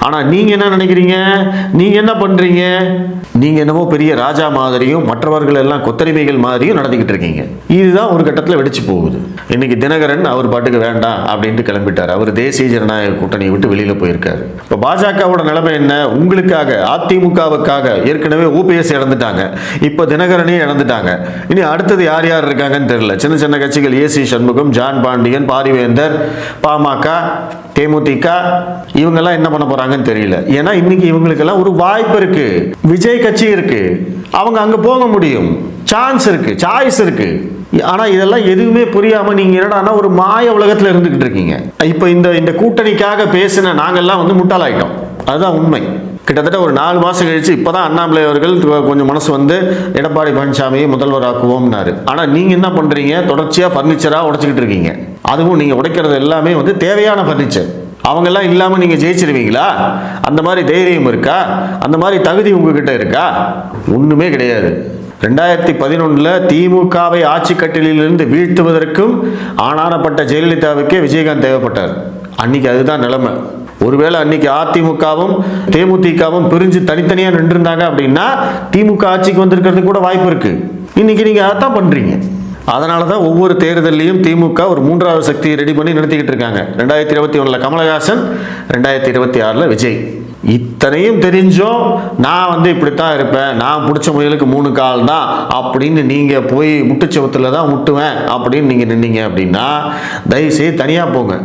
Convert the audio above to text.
ஆனால் நீங்கள் என்ன நினைக்கிறீங்க? நீங்கள் என்ன பண்ணுறீங்க? நீங்கள் என்னமோ பெரிய ராஜா மாதிரியும் மற்றவர்கள் எல்லாம் கொத்தடிமைகள் மாதிரியும் நடந்துக்கிட்டு இருக்கீங்க. இதுதான் ஒரு கட்டத்தில் வெடிச்சு போகுது. இன்னைக்கு தினகரன் அவர் பாட்டுக்கு வேண்டாம் அப்படின்ட்டு கிளம்பிட்டார். அவர் தேசிய ஜனநாயக கூட்டணியை விட்டு வெளியில் போயிருக்காரு. இப்போ பாஜகவோட நிலைமை என்ன? உங்களுக்காக, அதிமுகவுக்காக ஏற்கனவே ஓபிஎஸ் இழந்துட்டாங்க, இப்போ தினகரனே இழந்துட்டாங்க. இனி அடுத்தது யார் யார் இருக்காங்கன்னு தெரியல. சின்ன சின்ன கட்சிகள் ஏசி சண்முகம், ஜான் பாண்டியன், பாரிவேந்தர், பாமக, தேமுதிக, இவங்கெல்லாம் என்ன பண்ண போறாங்கன்னு தெரியல. ஏன்னா இன்னைக்கு இவங்களுக்கெல்லாம் ஒரு வாய்ப்பு இருக்கு. விஜய் கட்சி இருக்கு, அவங்க அங்க போக முடியும், சான்ஸ் இருக்கு, சாய்ஸ் இருக்கு. ஆனா இதெல்லாம் எதுவுமே புரியாம நீங்க என்னடா ஒரு மாய உலகத்துல இருந்துகிட்டு இருக்கீங்க. இப்ப இந்த கூட்டணிக்காக பேசின நாங்கெல்லாம் முட்டாளாயிட்டோம். அதுதான் உண்மை. கிட்டத்தட்ட ஒரு 4 மாசம் கழிச்சு இப்பதான் அண்ணாமலை அவர்கள் கொஞ்சம் மனசு வந்து எடப்பாடி பழனிசாமியை முதல்வராக்குவோம்னாரு. ஆனா நீங்க என்ன பண்றீங்க? தொடர்ச்சியா பர்னிச்சரா உடைச்சுக்கிட்டு இருக்கீங்க. அதுவும் நீங்க உடைக்கிறது எல்லாமே தேவையான பர்னிச்சர். அவங்க எல்லாம் இல்லாம நீங்க ஜெயிச்சிருவீங்களா? அந்த மாதிரி தைரியம் இருக்கா? அந்த மாதிரி தகுதி உங்ககிட்ட இருக்கா? ஒண்ணுமே கிடையாது. 2011 திமுகவை ஆட்சி கட்டிலிருந்து வீழ்த்துவதற்கும் ஆனானப்பட்ட ஜெயலலிதாவுக்கே விஜயகாந்த் தேவைப்பட்டார். அன்னைக்கு அதுதான் நிலைமை. ஒருவேளை அன்னைக்கு அதிமுகவும் தேமுதிகவும் பிரிஞ்சு தனித்தனியா நின்றுருந்தாங்க அப்படின்னா திமுக ஆட்சிக்கு வந்திருக்கிறது கூட வாய்ப்பு இருக்கு. இன்னைக்கு நீங்க அதான் பண்றீங்க. அதனால தான் ஒவ்வொரு தேர்தலையும் திமுக ஒரு 3வது சக்தியை ரெடி பண்ணி நடத்திக்கிட்டு இருக்காங்க. 2021 கமலஹாசன், 2026 விஜய். இத்தனையும் தெரிஞ்சும் நான் இப்படித்தான் இருப்பேன், நான் பிடிச்ச முயலுக்கு 3 கால் தான் அப்படின்னு நீங்க போய் முட்டுச்சவத்துல தான் முட்டுவேன் அப்படின்னு நீங்க நின்னீங்க அப்படின்னா தயவுசெய்து தனியா போங்க.